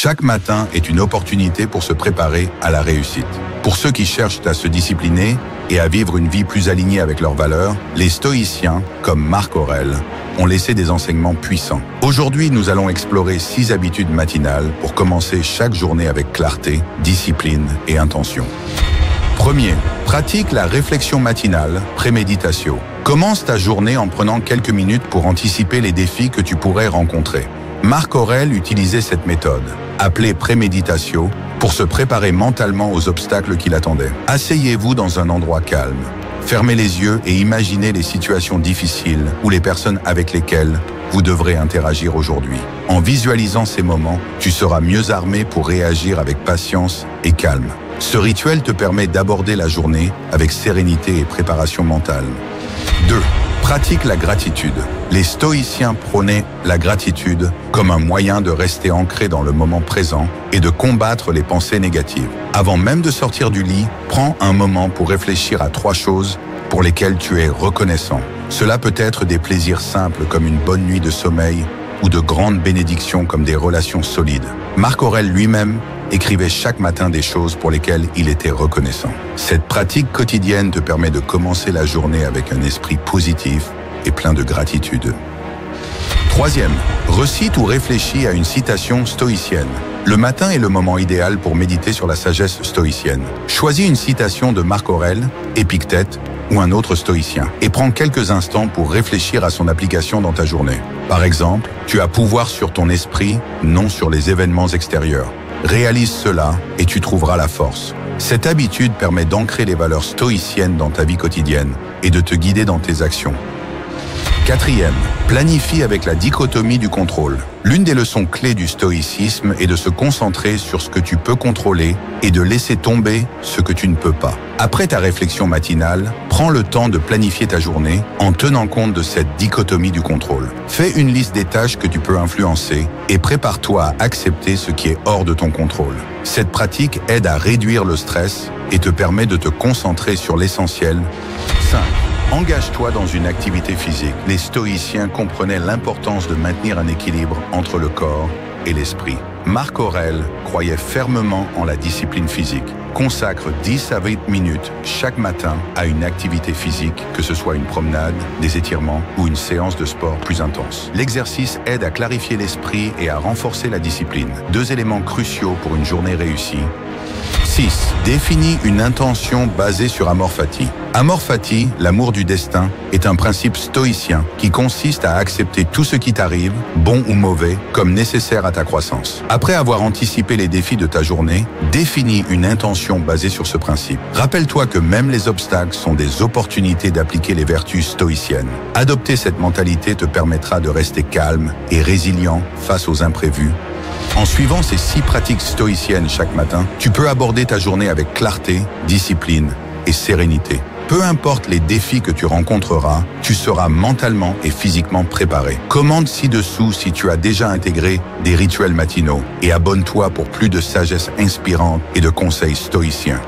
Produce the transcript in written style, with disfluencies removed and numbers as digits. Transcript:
Chaque matin est une opportunité pour se préparer à la réussite. Pour ceux qui cherchent à se discipliner et à vivre une vie plus alignée avec leurs valeurs, les stoïciens, comme Marc Aurèle, ont laissé des enseignements puissants. Aujourd'hui, nous allons explorer 6 habitudes matinales pour commencer chaque journée avec clarté, discipline et intention. Premier, pratique la réflexion matinale, préméditatio. Commence ta journée en prenant quelques minutes pour anticiper les défis que tu pourrais rencontrer. Marc Aurèle utilisait cette méthode, appelée préméditatio, pour se préparer mentalement aux obstacles qui l'attendaient. Asseyez-vous dans un endroit calme. Fermez les yeux et imaginez les situations difficiles ou les personnes avec lesquelles vous devrez interagir aujourd'hui. En visualisant ces moments, tu seras mieux armé pour réagir avec patience et calme. Ce rituel te permet d'aborder la journée avec sérénité et préparation mentale. 2. Pratique la gratitude. Les stoïciens prônaient la gratitude comme un moyen de rester ancré dans le moment présent et de combattre les pensées négatives. Avant même de sortir du lit, prends un moment pour réfléchir à 3 choses pour lesquelles tu es reconnaissant. Cela peut être des plaisirs simples comme une bonne nuit de sommeil ou de grandes bénédictions comme des relations solides. Marc Aurèle lui-même écrivait chaque matin des choses pour lesquelles il était reconnaissant. Cette pratique quotidienne te permet de commencer la journée avec un esprit positif et plein de gratitude. 3e, recite ou réfléchis à une citation stoïcienne. Le matin est le moment idéal pour méditer sur la sagesse stoïcienne. Choisis une citation de Marc Aurèle, Épictète ou un autre stoïcien et prends quelques instants pour réfléchir à son application dans ta journée. Par exemple, tu as pouvoir sur ton esprit, non sur les événements extérieurs. Réalise cela et tu trouveras la force. Cette habitude permet d'ancrer les valeurs stoïciennes dans ta vie quotidienne et de te guider dans tes actions. 4e, planifie avec la dichotomie du contrôle. L'une des leçons clés du stoïcisme est de se concentrer sur ce que tu peux contrôler et de laisser tomber ce que tu ne peux pas. Après ta réflexion matinale, prends le temps de planifier ta journée en tenant compte de cette dichotomie du contrôle. Fais une liste des tâches que tu peux influencer et prépare-toi à accepter ce qui est hors de ton contrôle. Cette pratique aide à réduire le stress et te permet de te concentrer sur l'essentiel. 5. Engage-toi dans une activité physique. Les stoïciens comprenaient l'importance de maintenir un équilibre entre le corps et l'esprit. Marc Aurèle croyait fermement en la discipline physique. Consacre 10 à 20 minutes chaque matin à une activité physique, que ce soit une promenade, des étirements ou une séance de sport plus intense. L'exercice aide à clarifier l'esprit et à renforcer la discipline. 2 éléments cruciaux pour une journée réussie. 6. Définis une intention basée sur Amor Fati. Amor Fati, l'amour du destin, est un principe stoïcien qui consiste à accepter tout ce qui t'arrive, bon ou mauvais, comme nécessaire à ta croissance. Après avoir anticipé les défis de ta journée, définis une intention basée sur ce principe. Rappelle-toi que même les obstacles sont des opportunités d'appliquer les vertus stoïciennes. Adopter cette mentalité te permettra de rester calme et résilient face aux imprévus. En suivant ces 6 pratiques stoïciennes chaque matin, tu peux aborder ta journée avec clarté, discipline et sérénité. Peu importe les défis que tu rencontreras, tu seras mentalement et physiquement préparé. Commente ci-dessous si tu as déjà intégré des rituels matinaux et abonne-toi pour plus de sagesse inspirante et de conseils stoïciens.